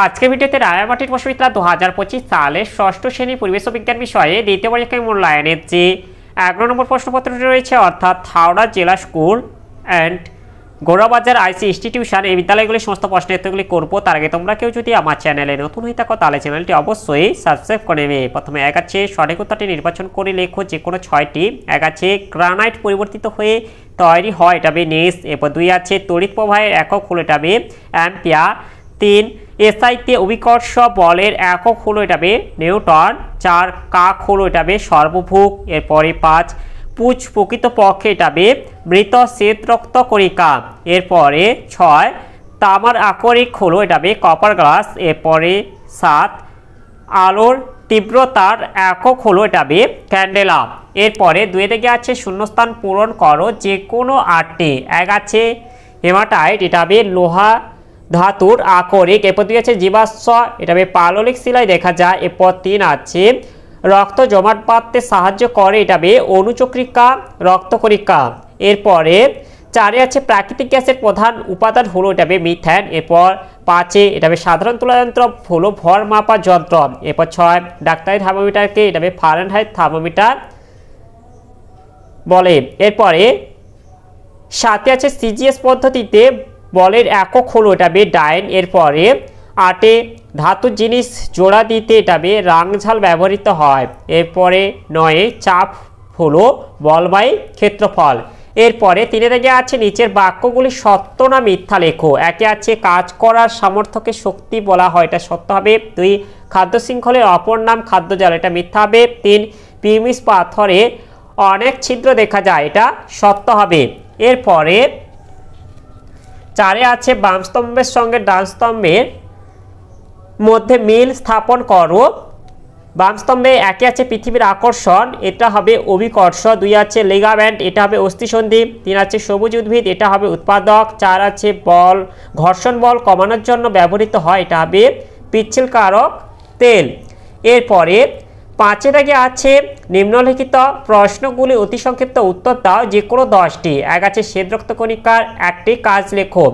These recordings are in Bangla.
আজকের ভিডিওতে রাঙামাটির বসুবিদ্যা 2025 সালের ষষ্ঠ শ্রেণীর পরিবেশ বিজ্ঞান বিষয়ে দ্বিতীয় পরীক্ষায় মূল্যায়নের যে 11 নম্বর প্রশ্নপত্রটি রয়েছে, অর্থাৎ হাওড়া জেলা স্কুল অ্যান্ড গৌড়বাজার আইসি ইনস্টিটিউশন, এই বিদ্যালয়গুলির সমস্ত প্রশ্নের উত্তরগুলি করবো। তার আগে তোমরা কেউ যদি আমার চ্যানেলে নতুন হয়ে থাকো তাহলে চ্যানেলটি অবশ্যই সাবস্ক্রাইব করে নেবে। প্রথমে এক আছে সঠিক উত্তরটি নির্বাচন করে লেখো যে কোনো 6টি। এক আছে গ্রানাইট পরিবর্তিত হয়ে তৈরি হয়, এটা হবে নেস। এরপর 2 আছে তড়িৎ প্রবাহের একক হলো, এটা হবে অ্যাম্পিয়ার। 3 এসআইতে অভিকর্ষ বলের একক হলো, এটা হবে নিউটন। 4 কাক হলো, এটা হবে সর্বভুক। এরপরে 5 পুঁজ প্রকৃতপক্ষে, এটা হবে মৃত শ্বেত রক্ত কণিকা। এরপরে 6 তামার আকরিক হলো, এটা হবে কপার গ্লাস। এরপরে 7 আলোর তীব্রতার একক হলো, এটা হবে ক্যান্ডেলা। এরপরে 2 থেকে আছে শূন্যস্থান পূরণ করো যে কোনো 8টি। এক আছে হেমাটাইট, এটা হবে লোহা ধাতুর আকরিক। এরপর 2 আছে জীবাশ্ম, এটা হবে পাললিক শিলায় দেখা যায়। এরপর 3 আছে রক্ত জমাট বাঁধতে সাহায্য করে, এটা হবে অণুচক্রিকা রক্তকণিকা। এরপরে 4 আছে প্রাকৃতিক গ্যাসের প্রধান উপাদান হলো, এটা হবে মিথেন। এরপর 5 এটা হবে সাধারণ তুলাযন্ত্র হলো ভর মাপার যন্ত্র। এরপর 6 ডাক্তারি থার্মোমিটারকে, এটা হবে ফারেনহাইট থার্মোমিটার বলে। এরপরে 7 আছে সিজিএস পদ্ধতিতে বলের একক হলো, এটা হবে ডাইন। এরপরে 8 ধাতুর জিনিস জোড়া দিতে, এটা হবে রাংঝাল ব্যবহৃত হয়। এরপরে 9 চাপ হলো বলবাহী ক্ষেত্রফল। এরপরে 3 থেকে আছে নিচের বাক্যগুলি সত্য না মিথ্যা লেখো। একে আছে কাজ করার সামর্থ্যকে শক্তি বলা হয়, এটা সত্য হবে। 2 খাদ্য শৃঙ্খলের অপর নাম খাদ্যজাল, এটা মিথ্যা হবে। 3 পিউমিস পাথরে অনেক ছিদ্র দেখা যায়, এটা সত্য হবে। এরপরে 4 আছে বাম স্তম্ভের সঙ্গে ডান স্তম্ভের মধ্যে মিল স্থাপন করো। বাম স্তম্ভে 1 আছে পৃথিবীর আকর্ষণ, এটা হবে অভিকর্ষ। 2 আছে লিগামেন্ট, এটা হবে অস্থিসন্ধি। 3 আছে সবুজ উদ্ভিদ, এটা হবে উৎপাদক। 4 আছে বল ঘর্ষণ বল কমানোর জন্য ব্যবহৃত হয়, এটা হবে পিচ্ছিলকারক তেল। এরপরে 5 থেকে আছে নিম্নলিখিত প্রশ্নগুলি অতি সংক্ষিপ্ত উত্তর দাও যে কোনো 10টি। 1 আছে শ্বেত রক্তকণিকার একটি কাজ লেখো।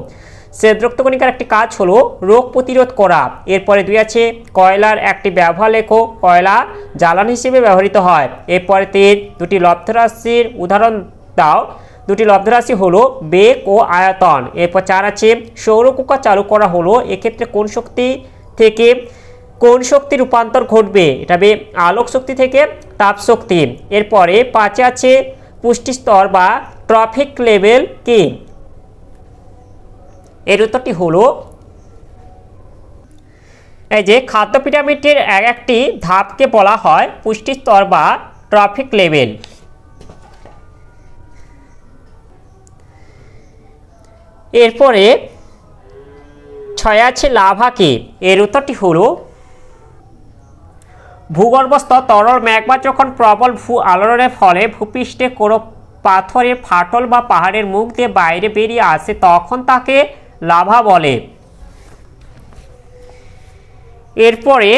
শ্বেত রক্তকণিকার একটি কাজ হলো রোগ প্রতিরোধ করা। এরপরে 2 আছে কয়লার একটি ব্যবহার লেখো, কয়লা জ্বালানি হিসেবে ব্যবহৃত হয়। এরপরে 3 দুটি লব্ধরাশির উদাহরণ দাও। দুটি লব্ধরাশি হলো বেগ ও আয়তন। এরপর 4 আছে সৌর কুকার চালু করা হলো, এক্ষেত্রে কোন শক্তি থেকে কোন শক্তি রূপান্তর ঘটবে, এটা হবে আলোক শক্তি থেকে তাপ শক্তি। এরপরে 5 আছে পুষ্টি স্তর বা ট্রফিক লেভেল কি, এর উত্তরটি হলো এই যে খাদ্য পিরামিডের একটি ধাপকে বলা হয় পুষ্টি স্তর বা ট্রফিক লেভেল। এরপরে 6 আছে লাভা কি, এর উত্তরটি হলো ভূগর্ভস্থ তরল ম্যাগমা যখন প্রবল ভূ আলোড়নের ফলে ভূপৃষ্ঠে কোনো পাথরের ফাটল বা পাহাড়ের মুখ দিয়ে বাইরে বেরিয়ে আসে তখন তাকে লাভা বলে। এরপরে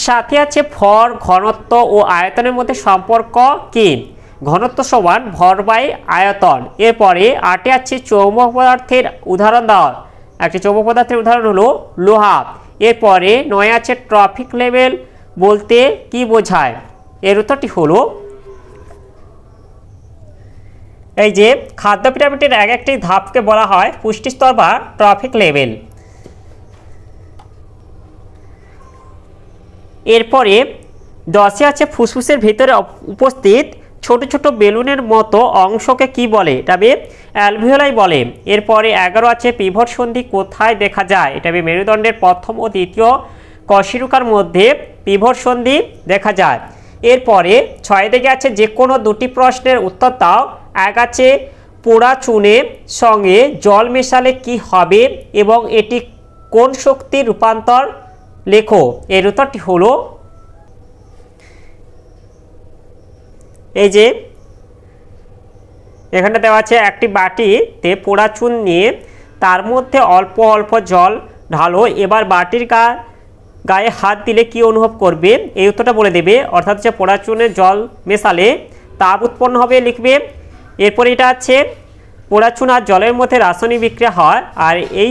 7 আছে ভর ঘনত্ব ও আয়তনের মধ্যে সম্পর্ক কি, ঘনত্ব সমান ভর বাই আয়তন। এরপরে 8 আছে চৌম্বক পদার্থের উদাহরণ দাও। একটি চৌম্বক পদার্থের উদাহরণ হলো লোহা। এরপরে 9 আছে ট্রফিক লেভেল বলতে কি বোঝায়, এর উত্তরটি হলো এই যে খাদ্য পিরামিডের একটি ধাপকে বলা হয় পুষ্টি স্তর বা ট্রফিক লেভেল। এরপরে 10 আছে ফুসফুসের ভিতরে উপস্থিত ছোট ছোট বেলুনের মতো অংশকে কি বলে, এটা হবে অ্যালভিওলাই বলে। এরপরে 11 আছে পিভট সন্ধি কোথায় দেখা যায়, এটা হবে মেরুদণ্ডের প্রথম ও দ্বিতীয় কশেরুকার মধ্যে পিভট সন্ধি দেখা যায়। এরপরে 6 থেকে আছে যে কোনো 2টি প্রশ্নের উত্তর দাও। 1 আছে পোড়া চুনের সঙ্গে জল মেশালে কি হবে এবং এটি কোন শক্তির রূপান্তর লেখো, এর উত্তরটি হলো এই যে এখানে দেওয়া আছে একটি বাটিতে পোড়া চুন নিয়ে তার মধ্যে অল্প অল্প জল ঢালো, এবার বাটির গায়ে হাত দিলে কি অনুভব করবে, এই উত্তরটা বলে দেবে। অর্থাৎ যে পোড়া চুনে জল মেশালে তাপ উৎপন্ন হবে লিখবে। এরপরে এটা আছে পোড়া চুন আর জলের মধ্যে রাসায়নিক বিক্রিয়া হয় আর এই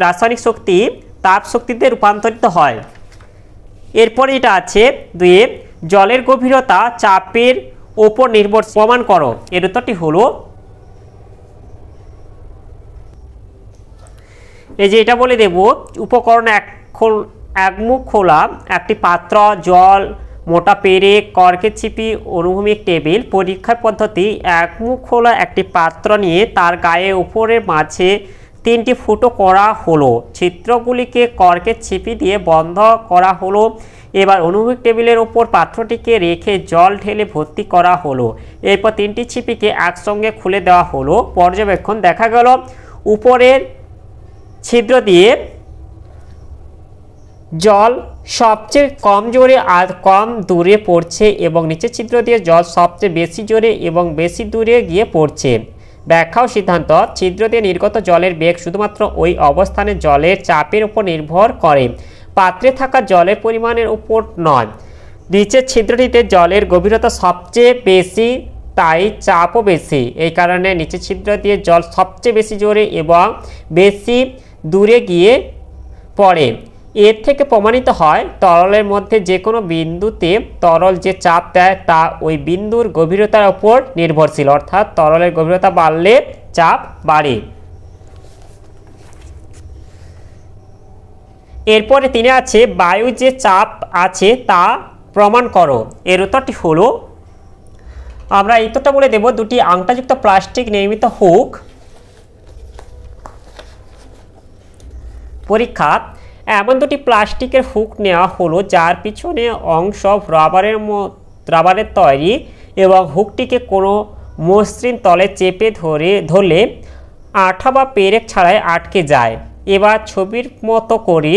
রাসায়নিক শক্তি তাপ শক্তিতে রূপান্তরিত হয়। এরপরে এটা আছে 2 জলের গভীরতা চাপের ওপর নির্ভর প্রমাণ করো। এর উত্তরটি হলো এই যে এটা বলে দেব উপকরণ একমুখ খোলা একটি পাত্র, জল, মোটা পেরেক, কর্কের ছিপি, অনুভূমিক টেবিল। পরীক্ষার পদ্ধতি একমুখ খোলা একটি পাত্র নিয়ে তার গায়ে উপরের মাঝে 3টি ফুটো করা হলো, ছিদ্রগুলিকে কর্কের ছিপি দিয়ে বন্ধ করা হলো। এবার অনুভূমিক টেবিলের উপর পাত্রটিকে রেখে জল ঢেলে ভর্তি করা হলো। এরপর 3টি ছিপিকে একসঙ্গে খুলে দেওয়া হলো। পর্যবেক্ষণ দেখা গেল উপরের ছিদ্র দিয়ে জল সবচেয়ে কম জোরে আর কম দূরে পড়ছে এবং নিচের ছিদ্র দিয়ে জল সবচেয়ে বেশি জোরে এবং বেশি দূরে গিয়ে পড়ছে। ব্যাখ্যা ও সিদ্ধান্ত। ছিদ্র দিয়ে নির্গত জলের বেগ শুধুমাত্র ওই অবস্থানে জলের চাপের উপর নির্ভর করে, পাত্রে থাকা জলের পরিমাণের উপর নয়। নিচের ছিদ্রটিতে জলের গভীরতা সবচেয়ে বেশি, তাই চাপও বেশি। এই কারণে নিচের ছিদ্র দিয়ে জল সবচেয়ে বেশি জোরে এবং বেশি দূরে গিয়ে পড়ে। এর থেকে প্রমাণিত হয় তরলের মধ্যে যে কোনো বিন্দুতে তরল যে চাপ দেয় তা ওই বিন্দুর গভীরতার উপর নির্ভরশীল, অর্থাৎ তরলের গভীরতা বাড়লে চাপ বাড়ে। এরপরে 3 আছে বায়ু যে চাপ আছে তা প্রমাণ করো। এর উত্তরটি হলো আমরা এই উত্তরটা বলে দেব 2টি আংটাযুক্ত প্লাস্টিক নির্মিত হুক। পরীক্ষা এমন 2টি প্লাস্টিকের হুক নেওয়া হলো যার পিছনে অংশ রাবারের তৈরি এবং হুকটিকে কোনো মসৃণ তলে চেপে ধরলে আঠা বা পেরেক ছাড়াই আটকে যায়। এবার ছবির মতো করে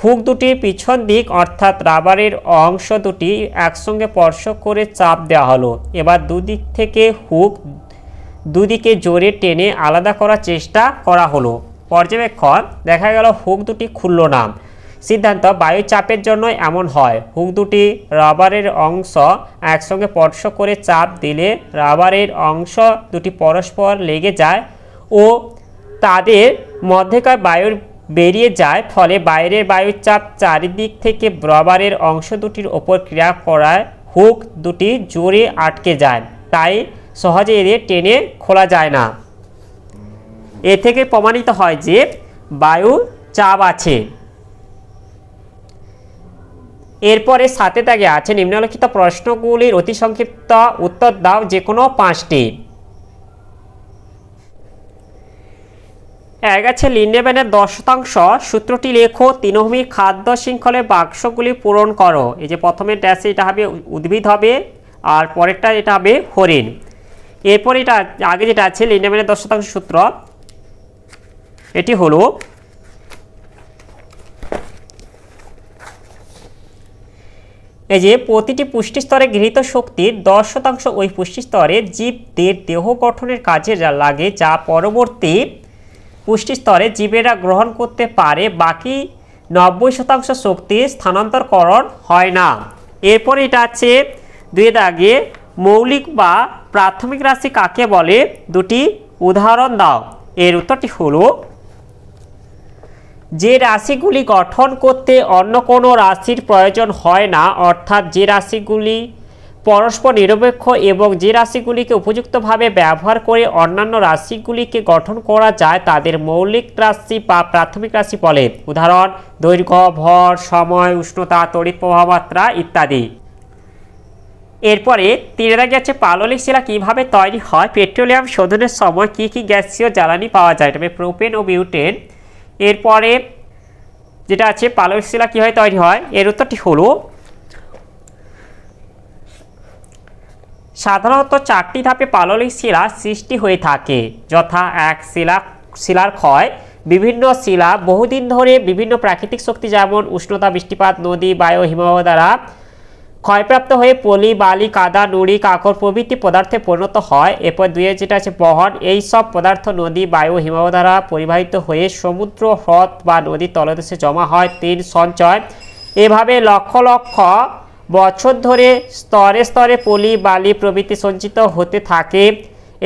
হুক দুটির পিছন দিক অর্থাৎ রাবারের অংশ দুটি একসঙ্গে স্পর্শ করে চাপ দেওয়া হলো। এবার দুদিক থেকে হুক দুদিকে জোরে টেনে আলাদা করার চেষ্টা করা হলো। পর্যবেক্ষণ দেখা গেল হুক দুটি খুলল না। সিদ্ধান্ত বায়ু চাপের জন্য এমন হয়। হুক দুটি রাবারের অংশ একসঙ্গে স্পর্শ করে চাপ দিলে রাবারের অংশ দুটি পরস্পর লেগে যায় ও তাদের মধ্যেকার বায়ুর বেরিয়ে যায়, ফলে বাইরের বায়ুর চাপ চারিদিক থেকে রাবারের অংশ দুটির ওপর ক্রিয়া করায় হুক দুটি জোরে আটকে যায়, তাই সহজে এদের টেনে খোলা যায় না। এ থেকে প্রমাণিত হয় যে বায়ু চাপ আছে। এরপরে 7 দাগে আছে নিম্নলিখিত প্রশ্নগুলির অতি সংক্ষিপ্ত উত্তর দাও যে কোনো 5টি। এক আছে লিন্ডেম্যানের 10% সূত্রটি লেখো। তৃণভূমির খাদ্য শৃঙ্খলের বাক্সগুলি পূরণ করো। এই যে প্রথমে ড্যাশে এটা হবে উদ্ভিদ হবে আর পরেরটা এটা হবে হরিণ। এরপর এটা আগে যেটা আছে লিন্ডেম্যানের 10% সূত্র, এটি হলো এই যে প্রতিটি পুষ্টি স্তরে গৃহীত শক্তির 10% ওই পুষ্টি স্তরে জীবদের দেহ গঠনের কাজে লাগে, যা পরবর্তী পুষ্টি স্তরে জীবেরা গ্রহণ করতে পারে। বাকি 90% শক্তি স্থানান্তরকরণ হয় না। এরপরে এটা আছে 2 দাগে মৌলিক বা প্রাথমিক রাশি কাকে বলে, 2টি উদাহরণ দাও। এর উত্তরটি হলো যে রাশিগুলি গঠন করতে অন্য কোনো রাশির প্রয়োজন হয় না, অর্থাৎ যে রাশিগুলি পরস্পর নিরপেক্ষ এবং যে রাশিগুলিকে উপযুক্তভাবে ব্যবহার করে অন্যান্য রাশিগুলিকে গঠন করা যায় তাদের মৌলিক রাশি বা প্রাথমিক রাশি বলে। উদাহরণ দৈর্ঘ্য, ভর, সময়, উষ্ণতা, তড়িৎ প্রবাহ মাত্রা ইত্যাদি। এরপরে 3 দাগে আছে পাললিক শিলা কীভাবে তৈরি হয়। পেট্রোলিয়াম শোধনের সময় কী কী গ্যাসীয় জ্বালানি পাওয়া যায়, তবে প্রোপেন ও বিউটেন। এরপরে যেটা আছে পাললিক শিলা কীভাবে তৈরি হয়, এর উত্তরটি হলো সাধারণত 4টি ধাপে পাললিক শিলা সৃষ্টি হয়ে থাকে, যথা 1 শিলার ক্ষয়। বিভিন্ন শিলা বহুদিন ধরে বিভিন্ন প্রাকৃতিক শক্তি যেমন উষ্ণতা, বৃষ্টিপাত, নদী, বায়ু, হিমবাহ দ্বারা ক্ষয়প্রাপ্ত হয়ে পলি, বালি, কাদা, নুড়ি, কাকর প্রভৃতি পদার্থে পরিণত হয়। এরপর 2 যেটা আছে বহন। এই সব পদার্থ নদী, বায়ু, হিমবাহ দ্বারা পরিবাহিত হয়ে সমুদ্র, হ্রদ বা নদীর তলদেশে জমা হয়। 3 সঞ্চয়। এভাবে লক্ষ লক্ষ বছর ধরে স্তরে স্তরে পলি, বালি প্রভৃতি সঞ্চিত হতে থাকে।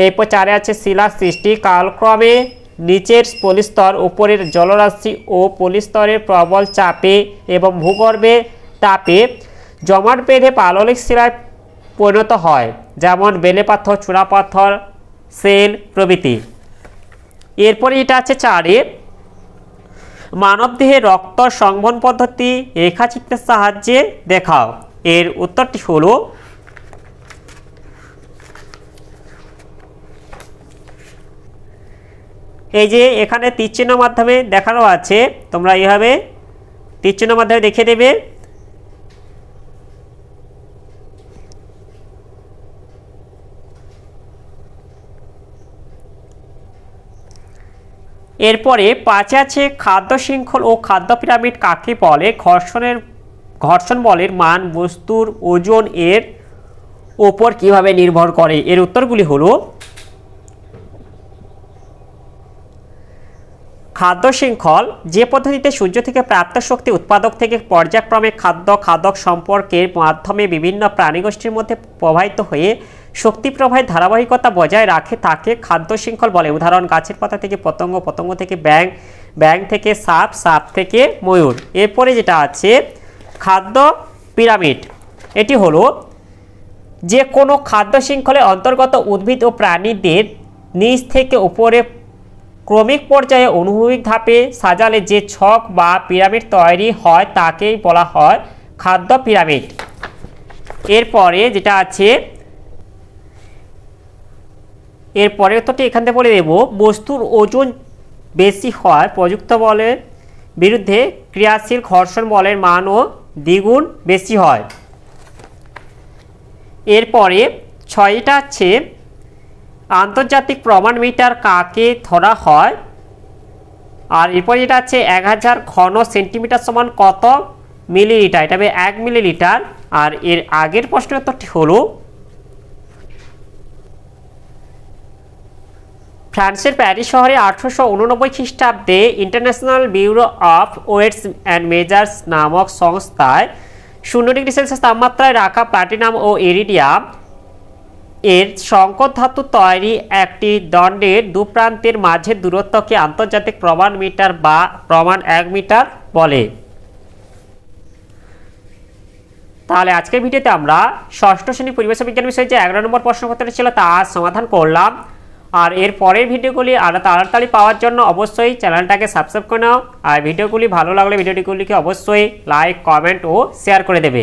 এরপর 4 আছে শিলা সৃষ্টি। কালক্রমে নিচের পলিস্তর উপরের জলরাশি ও পলিস্তরের প্রবল চাপে এবং ভূগর্ভে তাপে জমাট বেঁধে পাললিক শিলায় পরিণত হয়, যেমন বেলে পাথর, চুনাপাথর, সেল প্রভৃতি। এরপরে এটা আছে 4 মানবদেহে রক্ত সংবহন পদ্ধতি রেখাচিত্রের সাহায্যে দেখাও। এর উত্তরটি হলো এই যে এখানে তীরচিহ্নের মাধ্যমে দেখানো আছে, তোমরা এইভাবে তীরচিহ্নের মাধ্যমে দেখে দেবে। এরপরে 5 আছে খাদ্য শৃঙ্খল ও খাদ্য পিরামিড কাকে বলে? ঘর্ষণ বলের মান বস্তুর ওজন এর ওপর কিভাবে নির্ভর করে? এর উত্তরগুলি হলো খাদ্য শৃঙ্খল যে পদ্ধতিতে সূর্য থেকে প্রাপ্ত শক্তি উৎপাদক থেকে পর্যায়ক্রমে খাদক সম্পর্কের মাধ্যমে বিভিন্ন প্রাণীগোষ্ঠীর মধ্যে প্রবাহিত হয়ে শক্তি প্রবাহের ধারাবাহিকতা বজায় রাখে তাকে খাদ্য শৃঙ্খল বলে। উদাহরণ, গাছের পাতা থেকে পতঙ্গ, পতঙ্গ থেকে ব্যাঙ, ব্যাঙ থেকে সাপ, সাপ থেকে ময়ূর। এরপরে যেটা আছে খাদ্য পিরামিড, এটি হলো যে কোনো খাদ্য শৃঙ্খলের অন্তর্গত উদ্ভিদ ও প্রাণীদের নিচ থেকে উপরে ক্রমিক পর্যায়ে অনুভূমিক ধাপে সাজালে যে ছক বা পিরামিড তৈরি হয় তাকেই বলা হয় খাদ্য পিরামিড। এরপরে যেটা আছে এরপরে উত্তরটি এখান থেকে বলে দেব, বস্তুর ওজন বেশি হয় প্রযুক্ত বলের বিরুদ্ধে ক্রিয়াশীল ঘর্ষণ বলের মানও দ্বিগুণ বেশি হয়। এরপরে 6টা আছে আন্তর্জাতিক প্রমাণ মিটার কাকে ধরা হয়? আর এরপরে যেটা আছে 1000 ঘন সেন্টিমিটার সমান কত মিলিলিটার? এটা হবে 1 মিলিলিটার। আর এর আগের প্রশ্নের উত্তরটি হলো ফ্রান্সের প্যারিস শহরে 1889 খ্রিস্টাব্দে International Bureau of Weights and Measures নামক সংস্থায় 0 ডিগ্রি সেলসিয়াস তাপমাত্রায় রাখা প্লাটিনাম ও ইরিডিয়াম এর সংকর ধাতু তৈরি একটি দণ্ডের দুপ্রান্তের মাঝের দূরত্বকে আন্তর্জাতিক প্রমাণ মিটার বা প্রমাণ 1 মিটার বলে। তাহলে আজকের ভিডিওতে আমরা ষষ্ঠ শ্রেণী পরিবেশ বিজ্ঞান বিষয়ে যে 11 নম্বর প্রশ্নপত্রটি ছিল তা সমাধান করলাম। আর এর পরের ভিডিওগুলি আরও তাড়াতাড়ি পাওয়ার জন্য অবশ্যই চ্যানেলটাকে সাবস্ক্রাইব করে নাও। আর ভিডিওগুলি ভালো লাগলে ভিডিওটিগুলিকে অবশ্যই লাইক, কমেন্ট ও শেয়ার করে দেবে।